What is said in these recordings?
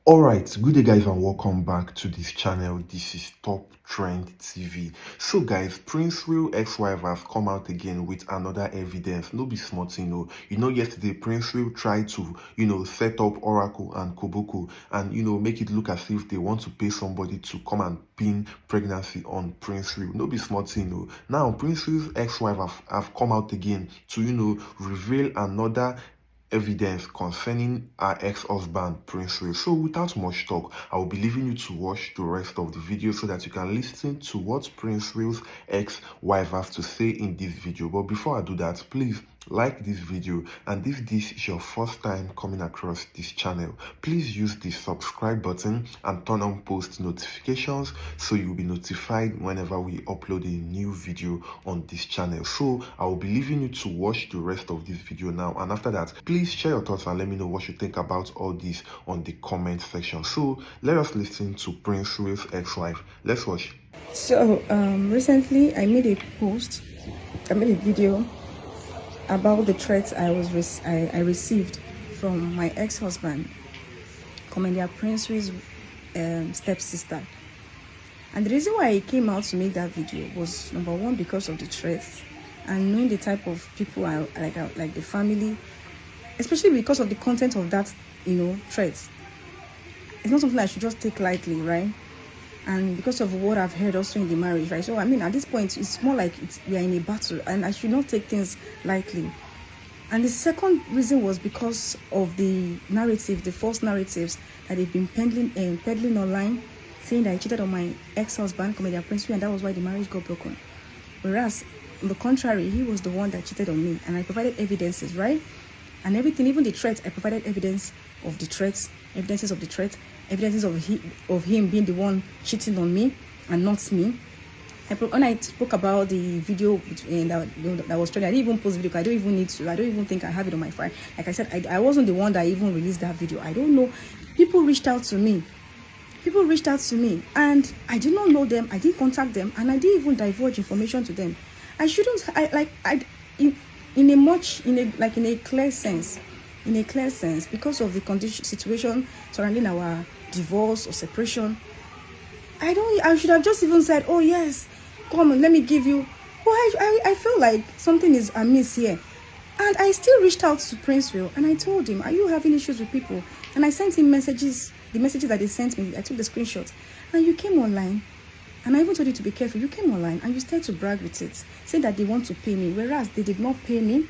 Alright, good day guys and welcome back to this channel. This is Top Trend TV. So guys, Princewill ex-wife has come out again with another evidence. No be small thing, yesterday Princewill tried to, set up Oracle and Koboko and, make it look as if they want to pay somebody to come and pin pregnancy on Princewill. No be small thing, Now, Princewill's ex-wife have come out again to, reveal another evidence concerning our ex-husband Princewill. So without much talk, I will be leaving you to watch the rest of the video so that you can listen to what Princewill's ex-wife has to say in this video. But before I do that, please like this video, and if this is your first time coming across this channel, please use the subscribe button and turn on post notifications so you'll be notified whenever we upload a new video on this channel. So I will be leaving you to watch the rest of this video now, and after that, please share your thoughts and let me know what you think about all this on the comment section. So let us listen to Princewill's ex-wife. Let's watch. So recently I made a video about the threats I received from my ex-husband, Commander Princewill's stepsister. And the reason why I came out to make that video was, number one, because of the threats and knowing the type of people I like the family, especially because of the content of that, threats. It's not something I should just take lightly, right? And because of what I've heard also in the marriage, right? So I mean, at this point, it's more like we are in a battle, and I should not take things lightly. And the second reason was because of the narrative, the false narratives that they've been peddling online, saying that I cheated on my ex-husband, Commander Princewill, and that was why the marriage got broken. Whereas, on the contrary, he was the one that cheated on me, and I provided evidences, right? And everything, even the threats, I provided evidence of the threats, evidences of the threats, evidences of him being the one cheating on me and not me. When I spoke about the video that was trending, I didn't even post video. I don't even need to. I don't even think I have it on my file. Like I said, I wasn't the one that even released that video. I don't know. People reached out to me, and I did not know them. I didn't contact them, and I didn't even divulge information to them. I shouldn't. In a clear sense, because of the situation surrounding our divorce or separation, I should have just even said, oh yes, come on, let me give you. But I feel like something is amiss here, and I still reached out to Princewill and I told him, are you having issues with people? And I sent him messages, the messages that they sent me. I took the screenshots, and you came online. And I even told you to be careful. You came online and you started to brag with it, saying that they want to pay me, whereas they did not pay me.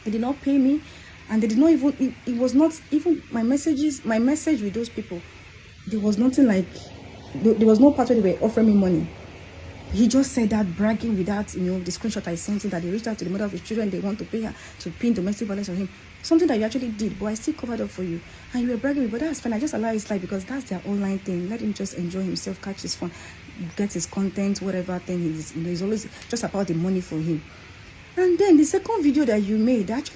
They did not pay me, and they did not even. It was not even my message with those people. There was nothing like. There was no part where they were offering me money. He just said that bragging without, the screenshot I sent him that they reached out to the mother of his children. They want to pay her to pin domestic violence on him. Something that you actually did, but I still covered up for you. And you were bragging, but that's fine. I just allow his life because that's their online thing. Let him just enjoy himself, catch his fun, get his content, whatever thing it is. It's always just about the money for him. And then the second video that you made, that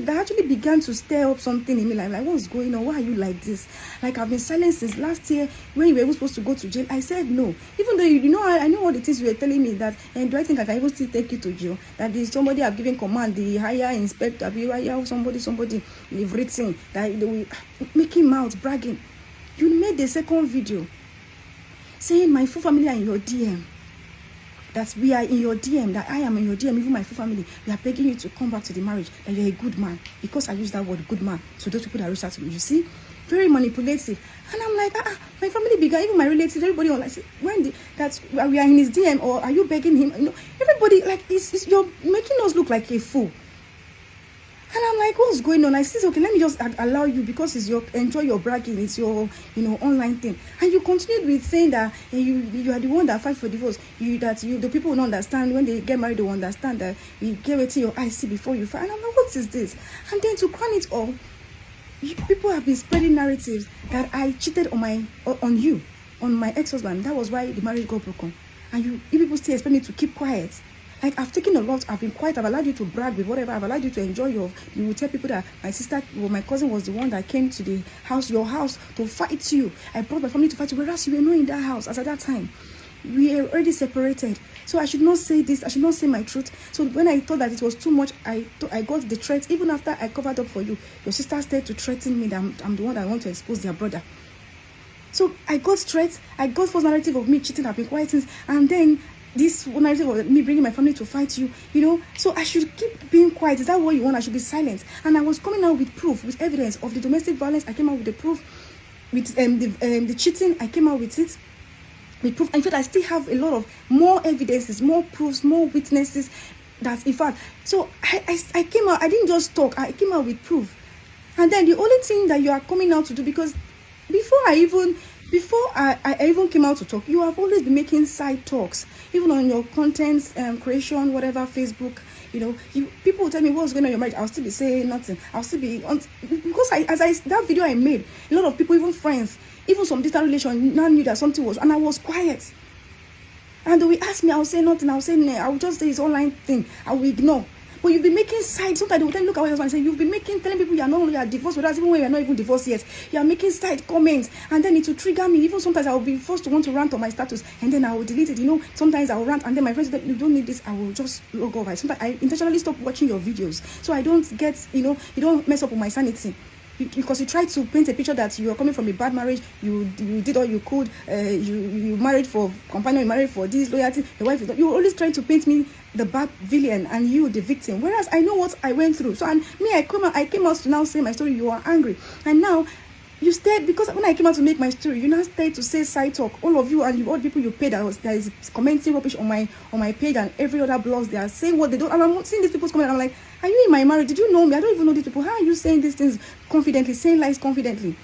actually began to stir up something in me, like what's going on? Why are you like this? Like, I've been silent since last year when you were even supposed to go to jail. I said no, even though I know what it is you were telling me that. And do I think I can even still take you to jail? That is somebody have given command, the higher inspector, somebody you've written that they will making mouth bragging. You made the second video saying my full family are in your DM. That we are in your DM, that I am in your DM, even my full family. We are begging you to come back to the marriage, that you're a good man. Because I use that word, good man, to those people that reach out to me. You see? Very manipulative. And I'm like, my family began, even my relatives, everybody online. That we are in his DM, or are you begging him? Everybody, like, you're making us look like a fool. And I'm like, what's going on? I said, okay, let me just allow you because it's enjoy your bragging. It's your, online thing. And you continued with saying that you are the one that fight for divorce. The people will not understand when they get married. They will understand that you get it in your eyes see before you fight. And I'm like, what is this? And then to crown it all, people have been spreading narratives that I cheated on my ex-husband. That was why the marriage got broken. And you people still expect me to keep quiet. Like, I've taken a lot, I've been quiet, I've allowed you to brag with whatever, I've allowed you to enjoy you will tell people that my cousin was the one that came to your house to fight you. I brought my family to fight you, whereas you were not in that house as at that time. We are already separated. So I should not say this, I should not say my truth. So when I thought that it was too much, I got the threats. Even after I covered up for you, your sister started to threaten me that I'm the one that want to expose their brother. So I got threats, I got false narrative of me cheating, I've been quiet since, and then this narrative of me bringing my family to fight you, you know. So I should keep being quiet. Is that what you want? I should be silent. And I was coming out with proof, with evidence of the domestic violence. I came out with the proof. With the cheating, I came out with it. With proof. In fact, I still have a lot of more evidences, more proofs, more witnesses. That's in fact. So I came out. I didn't just talk. I came out with proof. And then the only thing that you are coming out to do, because before I even came out to talk, you have always been making side talks, even on your content creation, whatever, Facebook. You know, people will tell me what's going on in your marriage. I'll still be saying nothing. I'll still be because that video I made, a lot of people, even friends, even some distant relation, now knew that something was, and I was quiet. And they will ask me, I'll say nothing. I'll say no. I'll just say it's online thing. I will ignore. But you've been making side. Sometimes they will tell you, look at what husband say. You've been telling people you are not only divorced with us, even when you are not even divorced yet. You are making side comments, and then it will trigger me. Even sometimes I will be forced to want to rant on my status, and then I will delete it. You know, sometimes I will rant, and then my friends say, you don't need this. I will just log off. Sometimes I intentionally stop watching your videos, so I don't get, you don't mess up with my sanity. Because you try to paint a picture that you are coming from a bad marriage, you did all you could, you married for companion, you married for this loyalty, your wife, you always trying to paint me the bad villain and you the victim, whereas I know what I went through. So, and me, I came out to now say my story. You are angry, and now you stayed, because when I came out to make my story, you now stayed to say side talk. All of you and all people you paid that is commenting rubbish on my page and every other blogs. They are saying what they don't, and I'm seeing these people's comment. I'm like, are you in my marriage? Did you know me? I don't even know these people. How are you saying these things confidently, saying lies confidently?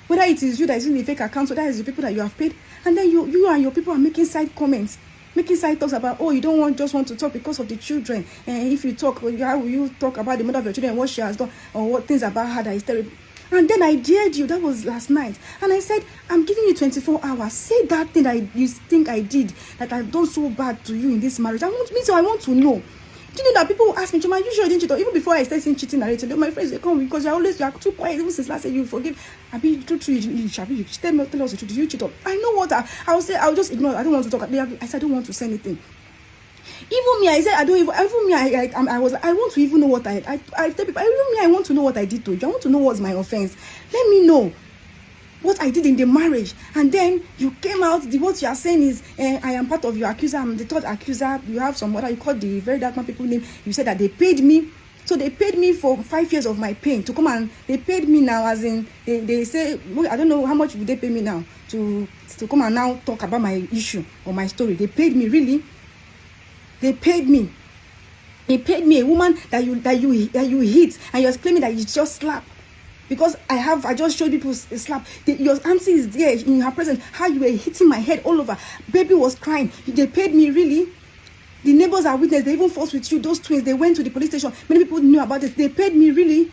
Whether it is you that is in the fake account, so that is the people that you have paid, and then you and your people are making side comments, making side talks about, oh, you don't just want to talk because of the children, and if you talk, how will you talk about the mother of your children, what she has done, or what things about her that is terrible? And then I dared you. That was last night, and I said, I'm giving you 24 hours. Say that thing that you think I did, that I've done so bad to you in this marriage. I want to know. Do you know that people will ask me, Chuma, you sure you didn't cheat? Or even before I started seeing cheating narrative, my friends, they come because you are too quiet. Even since last year, you forgive. I mean, true, you tell us the truth. Did you cheat? I know what I will say. I'll just ignore. I don't want to talk. I said, I don't want to say anything. Even me, I said, I don't even. Even me, I want to even know what I tell people. Even me, I want to know what I did to you. I want to know what's my offense. Let me know what I did in the marriage. And then you came out, what you are saying is, I am part of your accuser, I'm the third accuser. You have some other, you call the Verydarkman people name. You said that they paid me. So they paid me for 5 years of my pain to come, and they paid me now, as in, they say, I don't know how much would they pay me now to come and now talk about my issue or my story. They paid me, really. They paid me. They paid me, a woman that you hit, and you're claiming that you just slap. Because I just showed people a slap. Your auntie is there in her presence. How you were hitting my head all over. Baby was crying. They paid me, really. The neighbors are witness. They even fought with you. Those twins, they went to the police station. Many people knew about this. They paid me, really.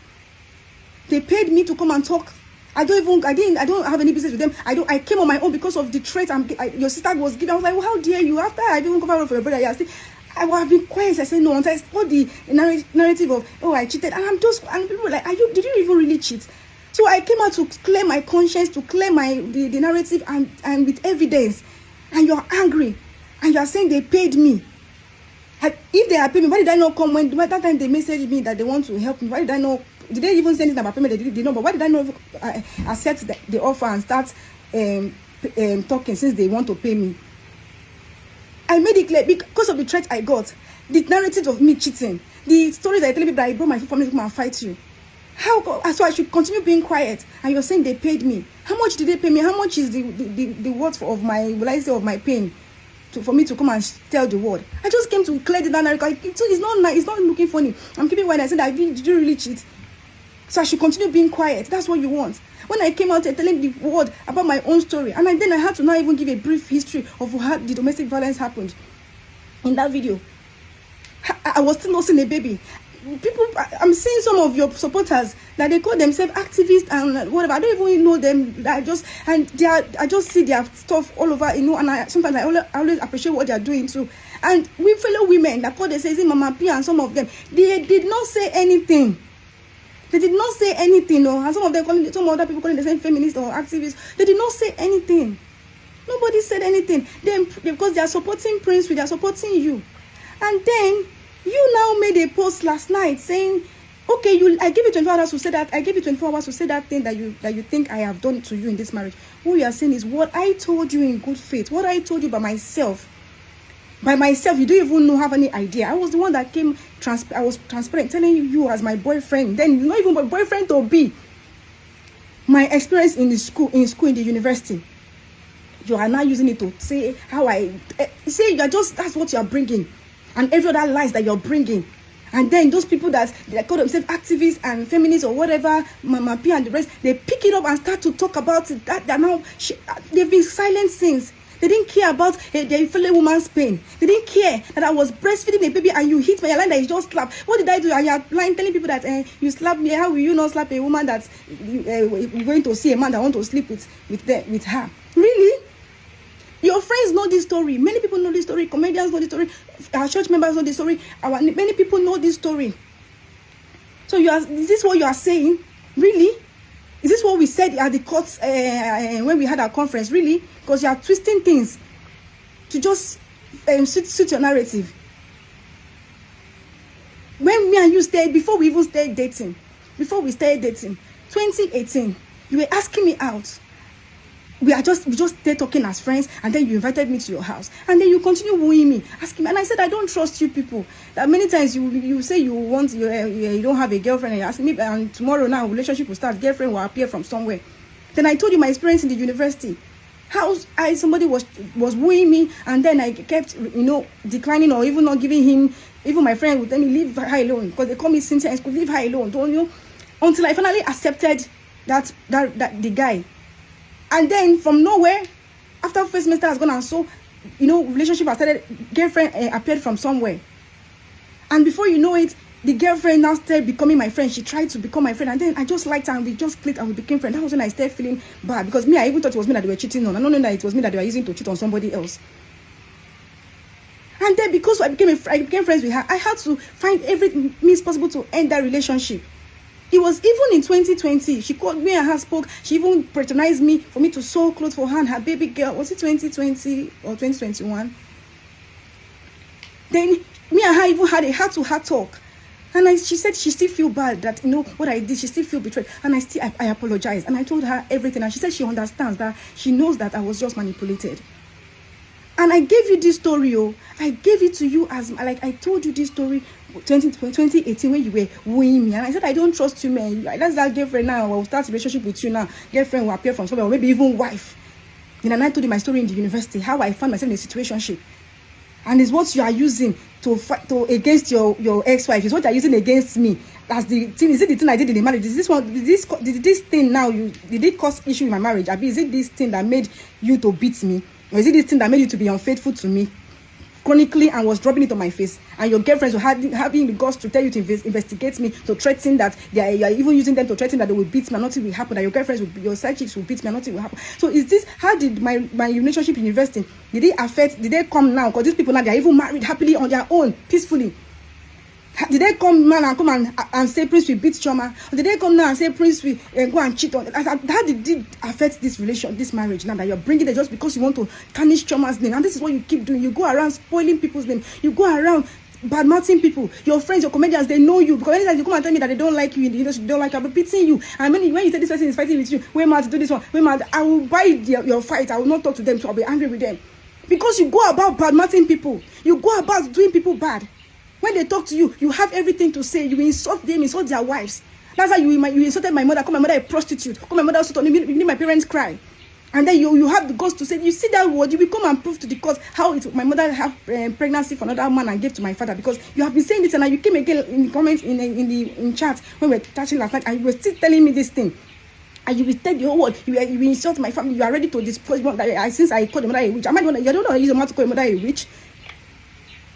They paid me to come and talk. I don't have any business with them. I came on my own because of the threats your sister was giving. I was like, well, how dare you? After I didn't cover for your brother, I would have been quiet. I said no. Until I saw the narrative of, oh, I cheated, and people were like, did you even really cheat? So I came out to clear my conscience, to clear the narrative, and with evidence. And you're angry, and you're saying they paid me. If they had paid me, why did I not come when that time they messaged me that they want to help me? Why did I not? Did they even say anything about payment? They didn't know. But why did I not accept the offer and start talking, since they want to pay me? I made it clear because of the threat I got, the narrative of me cheating, the stories I tell people that I brought my family to come and fight you. So I should continue being quiet, and you're saying they paid me. How much did they pay me? How much is the worth of my, will I say, of my pain for me to come and tell the world? I just came to clear the narrative. It's not looking funny. I'm keeping quiet. I said, did you really cheat? So I should continue being quiet. That's what you want. When I came out and telling the world about my own story, and then I had to not even give a brief history of how the domestic violence happened in that video. I was still losing a baby. People, I'm seeing some of your supporters that they call themselves activists and whatever. I don't even know them. I just see their stuff all over, and sometimes I always appreciate what they are doing too. And we fellow women that call themselves Mama P, and some of them, they did not say anything. They did not say anything, and some other people calling themselves feminists or activists, they did not say anything. Nobody said anything. Then, because they are supporting Princewill, they are supporting you. And then you now made a post last night saying Okay, I give you 24 hours to say that. I give you 24 hours to say that thing that you think I have done to you in this marriage. What you are saying is what I told you in good faith. What I told you by myself. By myself, you don't even have any idea. I was the one that came. I was transparent, telling you as my boyfriend. Then not even my boyfriend to be. My experience in the school, in the university. You are now using it to say how I say you are just. That's what you are bringing, and every other lies that you're bringing. And then those people that they call themselves activists and feminists or whatever, Mama P and the rest, they pick it up and start to talk about it. That they're now they've been silent since. They didn't care about their fellow woman's pain. They didn't care that I was breastfeeding a baby and you hit my line that you just slapped. What did I do? And you're lying, telling people that you slapped me. How will you not slap a woman that you're going to see a man that want to sleep with her? Really? Your friends know this story. Many people know this story. Comedians know this story. Our church members know this story. Many people know this story. So is this what you are saying? Really? Is this what we said at the courts when we had our conference? Really? Because you are twisting things to just suit your narrative. When me and you before we even started dating, 2018, you were asking me out. We just stayed talking as friends, and then you invited me to your house, and then you continue wooing me, asking me, and I said I don't trust you people. That many times you say you don't have a girlfriend, and you ask me, and tomorrow now relationship will start, girlfriend will appear from somewhere. Then I told you my experience in the university, how somebody was wooing me, and then I kept declining or even not giving him. Even my friend would tell me leave her alone because they call me Cynthia and could leave her alone, don't you? Until I finally accepted that the guy. And then from nowhere, after first semester has gone and so, relationship has started, girlfriend appeared from somewhere. And before you know it, the girlfriend now started becoming my friend. She tried to become my friend. And then I just liked her and we just clicked and we became friends. That was when I started feeling bad. Because I even thought it was me that they were cheating on. I don't know that it was me that they were using to cheat on somebody else. And then because I became friends with her, I had to find every means possible to end that relationship. It was even in 2020. She called me and her spoke. She even patronized me for me to sew clothes for her and her baby girl. Was it 2020 or 2021? Then me and her even had a heart-to-heart talk. And she said she still feel bad that, what I did. She still feel betrayed. And I apologized. And I told her everything. And she said she understands that. She knows that I was just manipulated. And I gave you this story, I gave it to you as, I told you this story 2018 when you were wooing me. And I said, I don't trust you, man. That's that girlfriend now. I will start a relationship with you now. Girlfriend will appear from somewhere, or maybe even wife. Then I told you my story in the university, how I found myself in a situationship. And it's what you are using to fight against your ex-wife. It's what you are using against me. That's the thing. Is it the thing I did in the marriage? Is this one? Did this thing now? Did it cause issue in my marriage? Is it this thing that made you to beat me? Or is it this thing that made you to be unfaithful to me chronically and was dropping it on my face? And your girlfriends were having the guts to tell you to investigate me, to threaten that you are even using them to threaten that they will beat me and nothing will happen, that your girlfriends your side chicks will beat me and nothing will happen. So is this, how did my relationship in university, did they come now? Because these people now, they are even married happily on their own, peacefully. Did they come and say Prince will beat Choma? Or did they come now and say Prince will go and cheat on? How did it affect this marriage now that you're bringing it just because you want to tarnish Choma's name? And this is what you keep doing. You go around spoiling people's name. You go around bad-mouthing people. Your friends, your comedians, they know you. Because anytime you come and tell me that they don't like you, they don't like you, I'll be pitying you. And when you say this person is fighting with you, wait mad to do this one, wait mad, I will buy your fight. I will not talk to them, so I'll be angry with them. Because you go about bad-mouthing people. You go about doing people bad. When they talk to you, you have everything to say. You insult them, insult their wives. That's how you insulted my mother. Call my mother a prostitute. Call my mother also told me, you made my parents cry. And then you have the guts to say, you see that word, you will come and prove to the court how my mother have pregnancy for another man and gave to my father. Because you have been saying this, and you came again in the comments in chat when we were touching last night, and you were still telling me this thing. And you will tell the whole world, you will insult my family. You are ready to dispose since I called the mother a witch. Am I the one? You don't know how to use a mouth to call your mother a witch.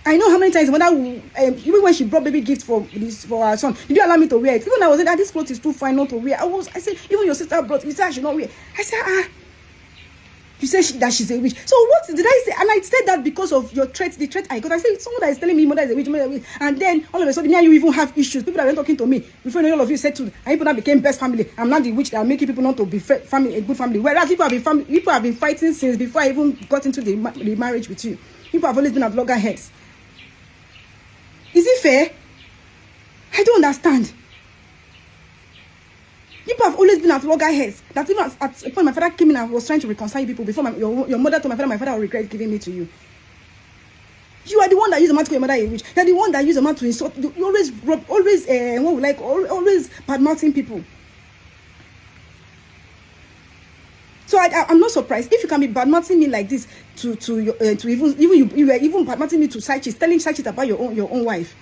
I know how many times the mother even when she brought baby gift for her son, did you allow me to wear it? Even I was saying that this clothes is too fine not to wear. I said, even your sister brought, you said I should not wear. I said, you said that she's a witch. So what did I say? And I said that because of your threat, the threat I got. I said, someone that is telling me mother is a witch, mother is a witch. And then all of a sudden, me and you even have issues. People that were talking to me before all of you said to, and people that became best family. I'm not the witch that are making people not to be family, a good family. Whereas people have been fighting since before I even got into the marriage with you. People have always been at loggerheads. Is it fair? I don't understand. People have always been at loggerheads. That even at a point my father came in and was trying to reconcile people before your mother told my father will regret giving me to you. You are the one that used a man to call your mother a witch. You are the one that used a man to insult. You always always bad-mouthing people. So I'm not surprised if you can be bad-mouthing me like this to even bad-mouthing me to side chicks, telling side chicks about your own wife.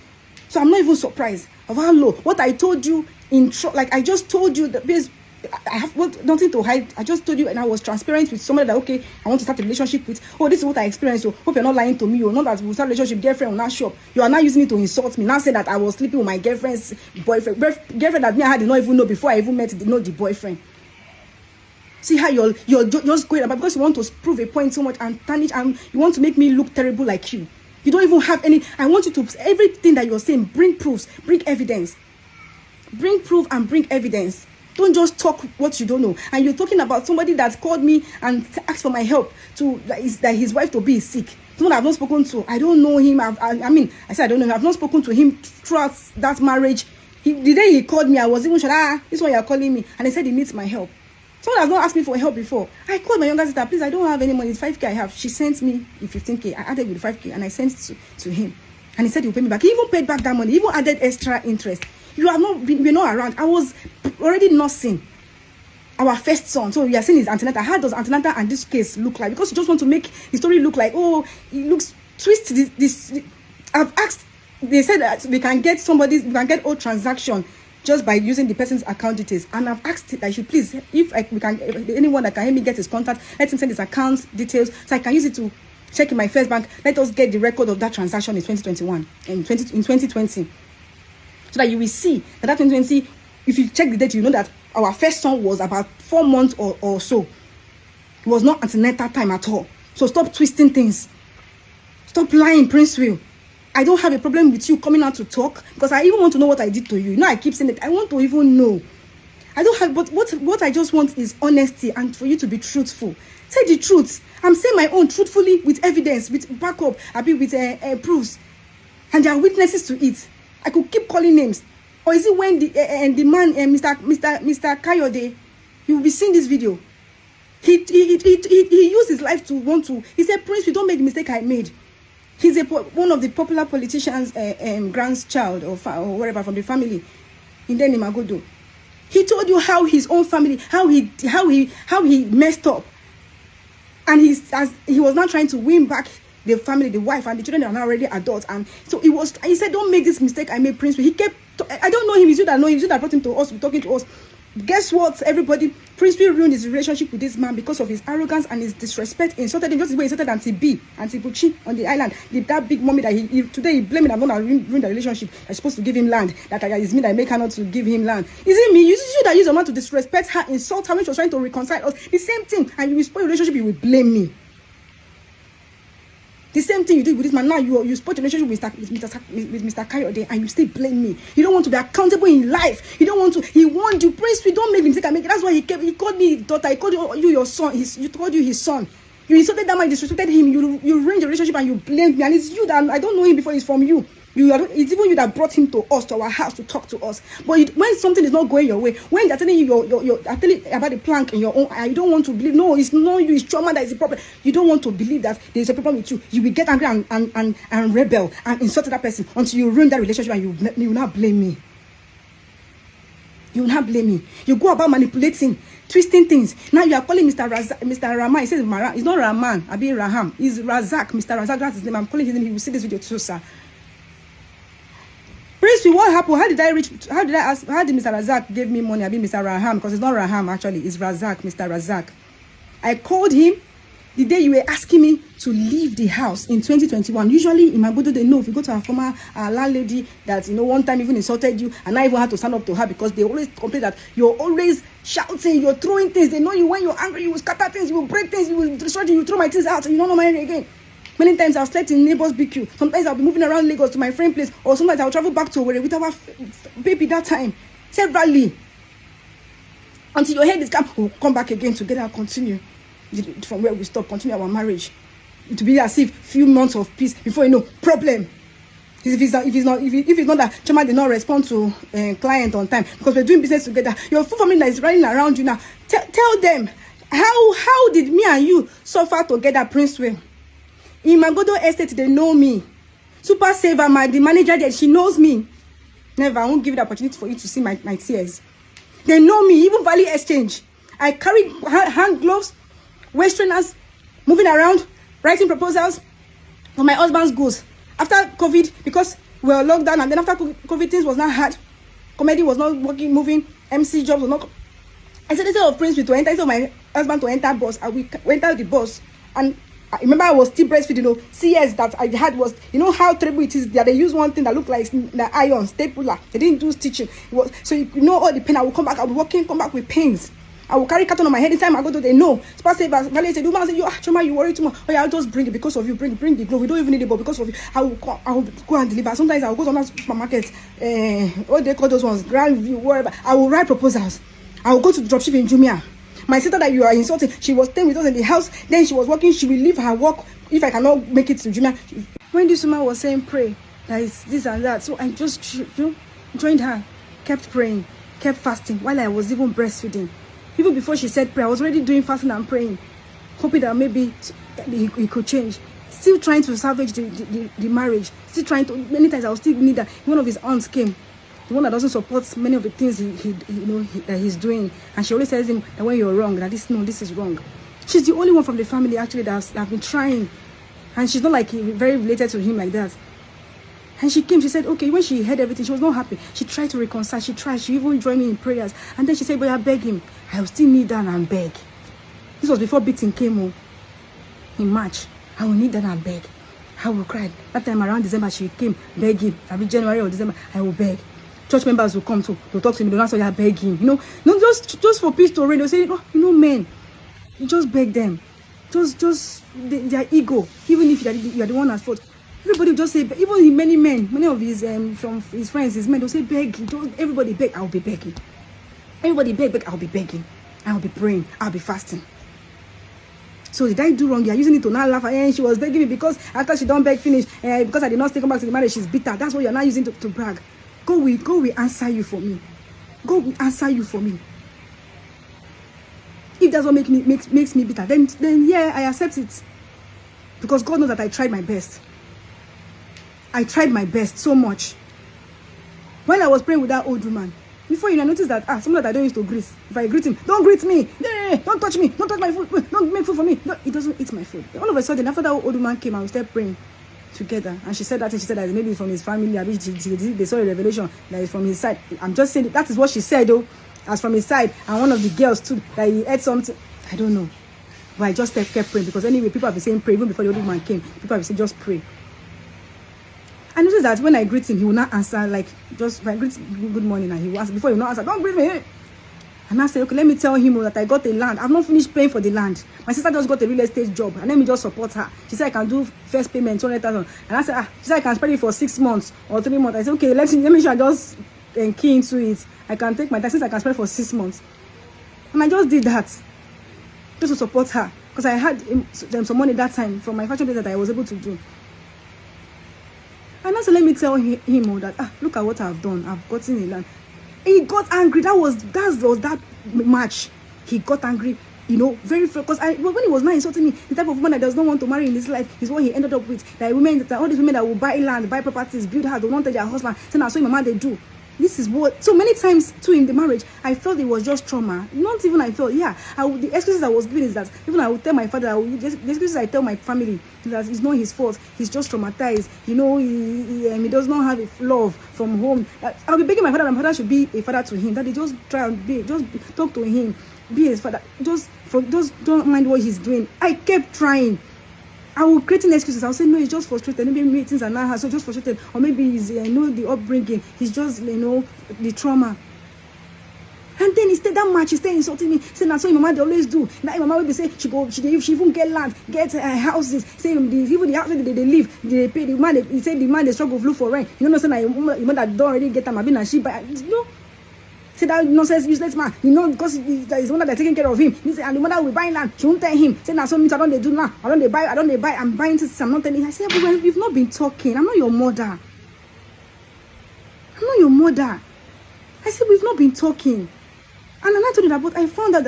So I'm not even surprised of how low. What I told you like I just told you that because I have nothing to hide. I just told you, and I was transparent with somebody that okay, I want to start a relationship with. Oh, this is what I experienced. So hope you're not lying to me. Or not that we'll start a relationship, girlfriend will not shop. You are now using it to insult me. Now say that I was sleeping with my girlfriend's boyfriend. Girlfriend that me I did not even know before I even met the boyfriend. See how you're just going about because you want to prove a point so much and tarnish and you want to make me look terrible like you. You don't even have any. I want you to everything that you're saying. Bring proofs. Bring evidence. Bring proof and bring evidence. Don't just talk what you don't know. And you're talking about somebody that called me and asked for my help that his wife to be sick. Someone I've not spoken to. I don't know him. I said I don't know him. I've not spoken to him throughout that marriage. The day he called me, I was even sure, this one you're calling me. And he said he needs my help. Someone has not asked me for help before. I called my younger sister, please, I don't have any money. It's 5K I have. She sent me the 15K. I added with the 5K and I sent to him. And he said he'll pay me back. He even paid back that money. He even added extra interest. You have not been, we're not around. I was already nursing our first son. So we are seeing his antenatal. How does antenatal and this case look like? Because you just want to make the story look like, oh, it looks twist. This I've asked. They said that we can get old transaction just by using the person's account details. And I've asked that I should please, if anyone that can help me get his contact, let him send his account details so I can use it to check in my first bank. Let us get the record of that transaction in 2021 and in 2020. So that you will see that 2020, if you check the date, you know that our first son was about 4 months or so. It was not antenatal time at all. So stop twisting things. Stop lying, Princewill. I don't have a problem with you coming out to talk because I even want to know what I did to you. You know, I keep saying it. I want to even know. I don't have, but what I just want is honesty and for you to be truthful. Say the truth. I'm saying my own truthfully with evidence, with backup, with proofs, and there are witnesses to it. I could keep calling names. Or is it when the man, Mr. Kayode, you will be seeing this video. He used his life to want to. He said, Prince, we don't make the mistake I made. He's one of the popular politicians' grandchild or whatever from the family in Magodo. He told you how his own family, how he messed up, and he was now trying to win back the family, the wife, and the children are now already adults. And so he said, don't make this mistake I made, Prince. He kept. I don't know him. He's you that know him. He's you that brought him to us, talking to us. Guess what, everybody? Princewill ruined his relationship with this man because of his arrogance and his disrespect. He insulted him just the way he insulted Auntie Buchi on the island. That big mommy that today he blamed I'm gonna ruin the relationship. I'm supposed to give him land. That it's me that make her not to give him land. Is it me? You that use a man to disrespect her, insult her when she was trying to reconcile us. The same thing, and you will spoil your relationship. You will blame me. The same thing you did with this man. Now you spoil your relationship with Mr. Kayode and you still blame me. You don't want to be accountable in life. You don't want to. He warned you, Prince. We don't make the mistake I make. That's why he called me his daughter. He called you your son. He called you his son. You insulted that man, disrespected him. You ruined the relationship and you blamed me. And it's you that I don't know him before. It's from you. It's even you that brought him to us, to our house, to talk to us. But when something is not going your way, when they're telling you they're telling about the plank in your own eye, you don't want to believe. No, it's not you. It's trauma that is the problem. You don't want to believe that there is a problem with you. You will get angry and rebel and insult that person until you ruin that relationship and you will not blame me. You will not blame me. You go about manipulating, twisting things. Now you are calling Mr. Rahman. He says it's not Rahman. Abi Raham. It's Razak. Mr. Razak. That's his name. I'm calling his name. He will see this video too, sir. Princewill, what happened? How did Mr. Razak give me money? I mean Mr. Raham, because it's not Raham actually, it's Razak, Mr. Razak. I called him the day you were asking me to leave the house in 2021. Usually in Magodo, they know if you go to our former landlady that one time even insulted you, and I even had to stand up to her because they always complain that you're always shouting, you're throwing things. They know you when you're angry, you will scatter things, you will break things, you will destroy things, you will throw my things out, and you don't know my name again. Many times I've slept in neighbor's BQ. Sometimes I'll be moving around Lagos to my friend place, or sometimes I'll travel back to Owerri with our baby that time. Severally. Until your head is calm, we'll come back again together and continue from where we stop, continue our marriage. It will be as if few months of peace before you know, problem. if it's not that Choma did not respond to client on time because we're doing business together, your full family that is running around you now. Tell them how did me and you suffer together, Princewill. In Magodo Estate, they know me. Super Saver, the manager there, she knows me. Never, I won't give you the opportunity for you to see my tears. They know me, even Valley Exchange. I carry hand gloves, waist trainers, moving around, writing proposals for my husband's goods. After COVID, because we were locked down, and then after COVID, things was not hard. Comedy was not working, moving, MC jobs was not. I said, instead of Princewill to enter, instead of my husband to enter bus, I went out the bus. And I remember I was still breastfeeding. CS that I had was, you know how terrible it is that they use one thing that looked like the iron, stapler. They didn't do stitching. So you know all the pain. I will come back, I will walking, come back with pains. I will carry carton on my head anytime I go to they know. Super Saver, Valley said, woman said, Choma, you worry too much. Oh yeah, I'll just bring it because of you. Bring the glove. We don't even need it, but because of you, I will go and deliver. Sometimes I will go to another supermarket, what they call those ones, Grandview, wherever. I will write proposals. I will go to dropship in Jumia. My sister that you are insulting, she was staying with us in the house. Then she was working. She will leave her work if I cannot make it to Jumia. When this woman was saying pray, that is this and that, so I just joined her, kept praying, kept fasting while I was even breastfeeding. Even before she said prayer, I was already doing fasting and praying, hoping that maybe it could change. Still trying to salvage the marriage. Still trying to. Many times I was still need that. One of his aunts came, the one that doesn't support many of the things that he's doing, and she always tells him that when you're wrong, that this is wrong. She's the only one from the family actually that have been trying, and she's not like very related to him like that. And she came, she said, okay, when she heard everything, she was not happy. She tried to reconcile, she even joined me in prayers. And then she said, but I beg him, I will still kneel down and beg. This was before beating came home. In March, I will kneel down and beg. I will cry. That time around December, she came begging. I'll be January or December, I will beg. Church members will come to talk to me, they'll not say you're begging. You know, not just for peace to reign. They'll say, oh, you know, men, you just beg them. Just their ego, even if you are the one at fault. Everybody will just say, even many of his from his friends, his men, they'll say, beg. Everybody beg, I'll be begging. Everybody beg, I'll be begging. I'll be praying, I'll be fasting. So did I do wrong? You're using it to now laugh. She was begging me because after she don't beg finish, because I did not stay come back to the marriage, she's bitter. That's what you're now using to brag. God will answer you for me. God will answer you for me. If that's what makes me bitter, then yeah, I accept it. Because God knows that I tried my best. I tried my best so much. When I was praying with that old woman, before I noticed that someone that I don't used to greet. If I greet him, don't greet me. Don't touch me. Don't touch my food. Don't make food for me. No, it doesn't eat my food. All of a sudden, after that old woman came, I was there praying together, and she said that. She said that maybe from his family. They saw a revelation that is from his side. I'm just saying that is what she said though, as from his side. And one of the girls too, that he ate something. I don't know, but I just kept praying because anyway, people have been saying pray even before the old woman came. People have been saying just pray. I noticed that when I greet him, he will not answer, like, just if I greet good morning and he will answer. Before he will not answer, don't greet me. And I said, okay, let me tell him that I got a land. I've not finished paying for the land. My sister just got a real estate job, and let me just support her. She said I can do first payment, 200,000. And I said, she said I can spread it for 6 months or 3 months. I said, okay, let me sure I just key into it. I can take my taxes, I can spread for 6 months. And I just did that, just to support her. Because I had some money that time from my fashion business that I was able to do. And also let me tell him that look at what I've done. I've gotten a land. He got angry. That was that match. He got angry, very because when he was not insulting me, the type of woman that does not want to marry in his life is what he ended up with. That all these women that will buy land, buy properties, build houses, they want their husband. So now, so my mama they do. This is what so many times too in the marriage I felt it was just trauma. Not even I felt the excuses I was giving is that even I would tell my father, the excuses I tell my family that it's not his fault. He's just traumatized. He does not have love from home. I'll be begging my father. My father should be a father to him. That they just try and just talk to him, be his father. Just don't mind what he's doing. I kept trying. I will creating excuses. I'll say no, he's just frustrated. Maybe meetings are not so just frustrated, or maybe he's the upbringing. He's just the trauma. And then instead that match, he stay insulting me. Say that's what my mama they always do. Now my mama will be say she even get land, get houses. Say even the house they live, they pay the man. He said the man they struggle to look for rent. Say na your mother don't already get them. I've been and she buy. Say that nonsense useless man, because he's the one that they're taking care of him. He said, and the mother will buy land. She won't tell him. Say now so means I don't do now. I don't they buy. I'm buying this. I'm not telling him. I said, but you've not been talking. I'm not your mother. not your mother. I said, we've not been talking. And I told you that, but I found out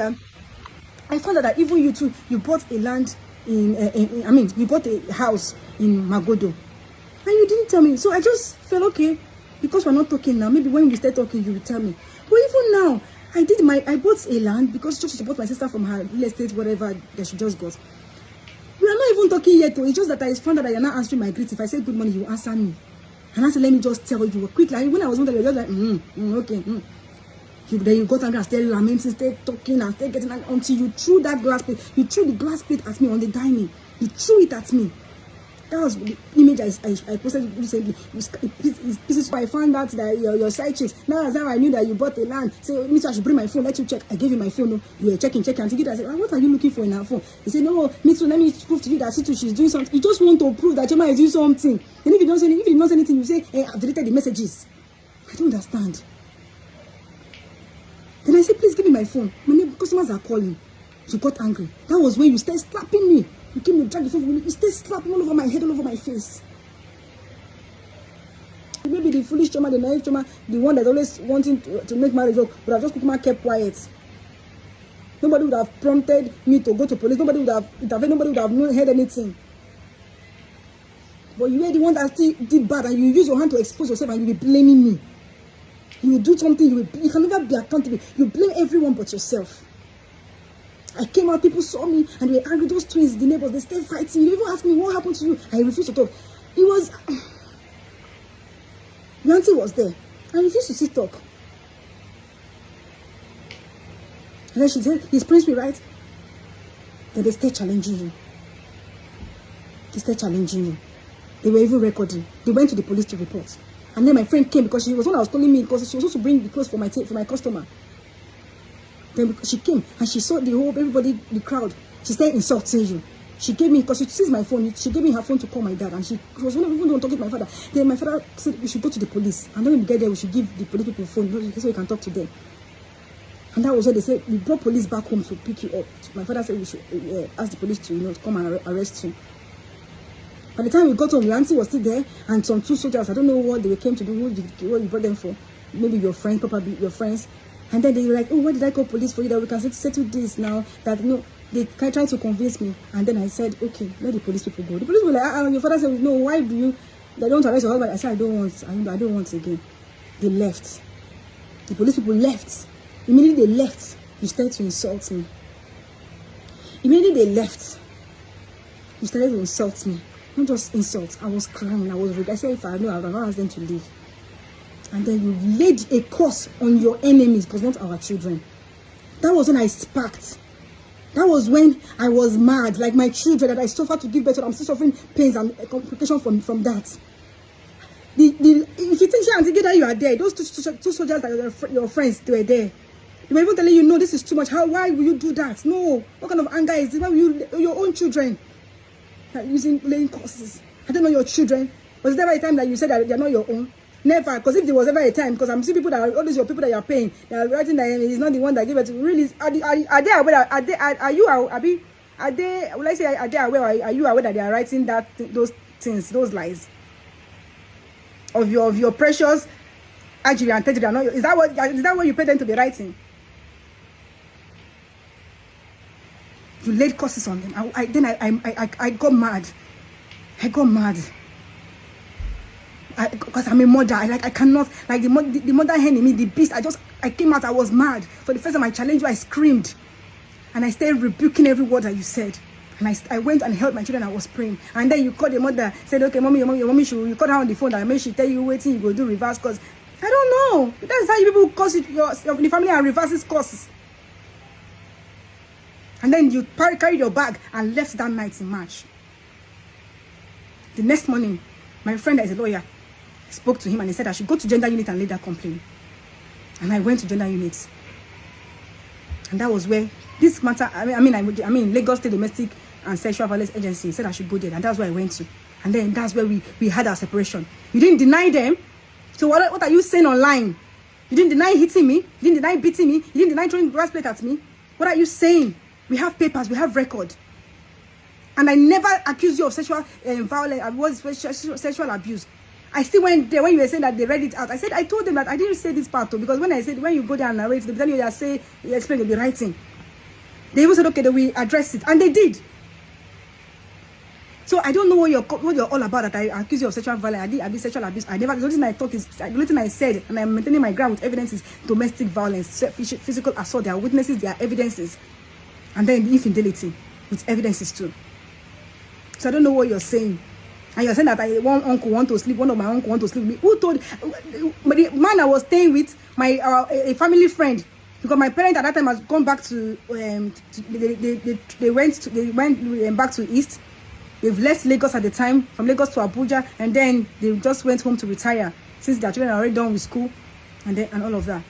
that even you too, you bought a land you bought a house in Magodo. And you didn't tell me. So I just felt, okay, because we're not talking now, maybe when we start talking, you will tell me. But even now, I bought a land because just to support my sister from her real estate, whatever that she just got. We are not even talking yet, though. It's just that I found out that you're not answering my greets. If I say good morning, you answer me. And I said, let me just tell you quickly. When I was wondering, you were just like, okay. Then you got angry and started lamenting, started talking and started getting angry until you threw that glass plate. You threw the glass plate at me on the dining. You threw it at me. That was the image I posted recently. This is why I found out that your side chicks. Now that's how I knew that you bought the land. Say, me too, I should bring my phone, let you check. I gave you my phone. No, you were checking. And I said, what are you looking for in her phone? He said, no, me too, let me prove to you that she's doing something. You just want to prove that Chema is doing something. And if you don't say anything, you say, hey, I've deleted the messages. I don't understand. Then I said, please give me my phone. My customers are calling. You got angry. That was when you started slapping me. You came to drag the phone from me. You started slapping all over my head, all over my face. Maybe the foolish Choma, the naive Choma, the one that's always wanting to make marriage work, would have just kept quiet. Nobody would have prompted me to go to police. Nobody would have intervened. Nobody would have not heard anything. But you were the one that still did bad, and you use your hand to expose yourself, and you be blaming me. You will do something, you can never be accountable. You blame everyone but yourself. I came out, people saw me, and they were angry. Those twins, the neighbors, they started fighting. You even asked me, what happened to you? I refused to talk. It was... Your auntie was there. I refused to sit talk. And then she said, is Princewill right? Then they started challenging you. They were even recording. They went to the police to report. And then my friend came because she was one that was calling me because she was supposed to bring the clothes for my customer. Then she came and she saw everybody, the crowd. She started insulting you. She gave me, because she sees my phone, she gave me her phone to call my dad, and she was even talking to my father. Then my father said we should go to the police, and then when we get there, we should give the police people phone so we can talk to them. And that was why they said we brought police back home to pick you up. My father said we should ask the police to come and arrest you. By the time we got home, your auntie was still there, and some two soldiers, I don't know what they came to do, what you brought them for. Maybe your friend, probably your friends. And then they were like, oh, why did I call police for you, that we can settle this now? That, no, they tried to convince me. And then I said, okay, let the police people go. The police were like, your father said, no, why do you, they don't arrest your husband? I said, I don't want again. They left. The police people left. Immediately they left. You started to insult me. Immediately they left. You started to insult me. Not just insult. I was crying. I said, if I know, I would not ask them to leave. And then you laid a curse on your enemies, because not our children. That was when I sparked. That was when I was mad, like my children that I suffered to give birth to. I'm still suffering pains and complications from that. If you think that you are there, those two soldiers that are your friends, they were there. They were even telling you, no, this is too much. Why will you do that? No. What kind of anger is this? Why will you, your own children are laying curses? I don't know your children. Was there ever a time that you said that they're not your own? Never, because if there was ever a time, because I'm seeing people that are all these your people that you are paying, they are writing that he's not the one that gave it to. Really, are they aware? Are you aware that they are writing those things, those lies of your precious Ajiri and Tejiri? Is that what you pay them to be writing? You laid curses on them. I got mad. Because I'm a mother, I cannot, like the mother hen in me, the beast. I came out, I was mad. For the first time I challenged you, I screamed. And I started rebuking every word that you said. And I went and held my children, I was praying. And then you called the mother, said, okay, mommy, your mommy should, you called her on the phone, that maybe she tell you waiting, you go do reverse course. I don't know. That's how you people curse the family and reverses courses. And then you carried your bag and left that night in March. The next morning, my friend that is a lawyer spoke to him and he said I should go to gender unit and lay that complaint. And I went to gender units. And that was where this matter, I mean Lagos State Domestic and Sexual Violence Agency said I should go there, and that's where I went to. And then that's where we had our separation. You didn't deny them. So what are you saying online? You didn't deny hitting me. You didn't deny beating me. You didn't deny throwing grass plate at me. What are you saying? We have papers. We have record. And I never accused you of sexual violence, sexual abuse. I still went there when you were saying that they read it out. I said, I told them that I didn't say this part too, because when I said, when you go there and narrate, they tell you that say, you explain, you'll be writing. They even said, okay, they will address it. And they did. So I don't know what you're all about, that I accuse you of sexual violence. I did abuse, sexual abuse. I never, the only thing I thought is, the only thing I said, and I'm maintaining my ground with evidence, is domestic violence, physical assault. There are witnesses, there are evidences. And then the infidelity with evidences too. So I don't know what you're saying. And you're saying that one uncle want to sleep, one of my uncle want to sleep with me. Who told? But the man I was staying with, my a family friend, because my parents at that time has gone back to they went back to East. They've left Lagos at the time, from Lagos to Abuja, and then they just went home to retire since their children are already done with school, and all of that.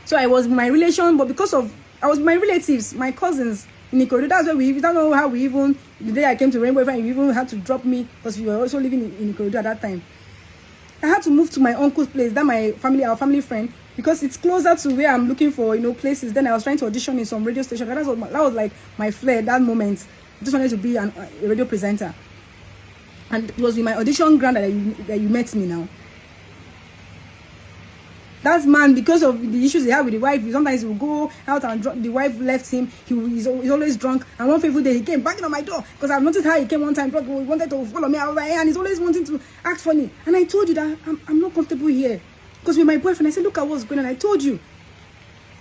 So I was my relation, but because of I was my relatives, my cousins in Ikorodu. That's why we don't know how we even, the day I came to Rainbow, you even had to drop me because we were also living in Ikorodu at that time. I had to move to my uncle's place, that our family friend, because it's closer to where I'm looking for, places. Then I was trying to audition in some radio station. That was like my flair that moment. I just wanted to be a radio presenter. And it was in my audition ground that you met me now. That man, because of the issues he had with the wife, sometimes he will go out and the wife left him. He's always drunk. And one fateful day, he came banging on my door because I've noticed how he came one time. He wanted to follow me. I was like, and he's always wanting to act funny. And I told you that I'm not comfortable here. Because with my boyfriend, I said, look at what's going on. I told you.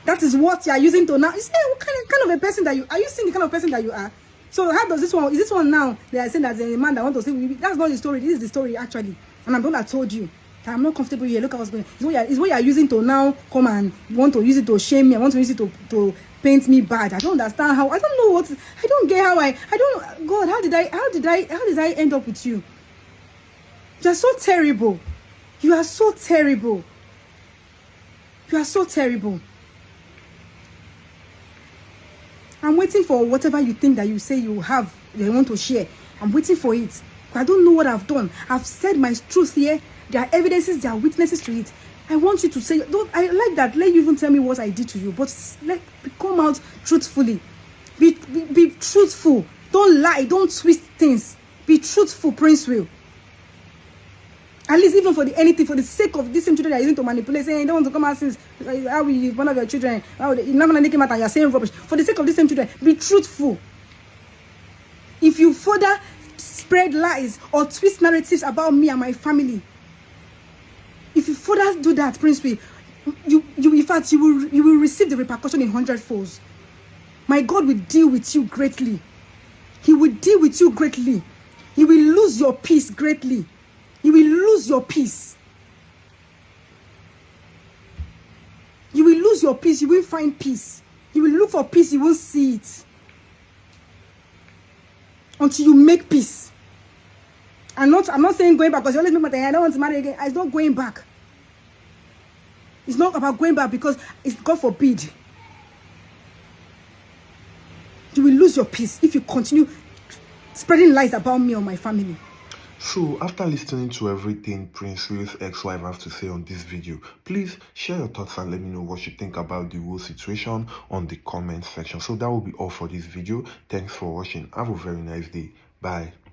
That is what you are using to now. You say, what kind of a person that you are? You seeing the kind of person that you are? So how does this one? Is this one now? They are saying that there's a man that wants to sleep with me. That's not the story. This is the story actually. And I'm the one that told you that I'm not comfortable here. Look at what's going on. It's what you are using to now come and want to use it to shame me. I want to use it to paint me bad. I don't understand how. I don't know what. I don't get how I don't. God, how did I end up with you? You are so terrible. You are so terrible. You are so terrible. I'm waiting for whatever you think that you say you have, they want to share. I'm waiting for it. I don't know what I've done. I've said my truth here. There are evidences, there are witnesses to it. I want you to say, I like that. Let you even tell me what I did to you. But come out truthfully. Be truthful. Don't lie. Don't twist things. Be truthful, Princewill. At least even for the sake of these same children that are using to manipulate, saying you don't want to come out since how will you, one of your children, you're not going to make him out and you're saying rubbish. For the sake of these same children, be truthful. If you further spread lies or twist narratives about me and my family, if you further do that, Princewill, you in fact you will receive the repercussion in 100-folds. My God will deal with you greatly. He will deal with you greatly. He will lose your peace greatly. You will lose your peace. You will lose your peace. You won't find peace. You will look for peace. You won't see it. Until you make peace. I'm not saying going back because you always make my thing. I don't want to marry again. It's not going back. It's not about going back because it's God forbid. You will lose your peace if you continue spreading lies about me or my family. So, after listening to everything Princewill's ex-wife has to say on this video, please share your thoughts and let me know what you think about the whole situation on the comment section. So that will be all for this video. Thanks for watching. Have a very nice day. Bye.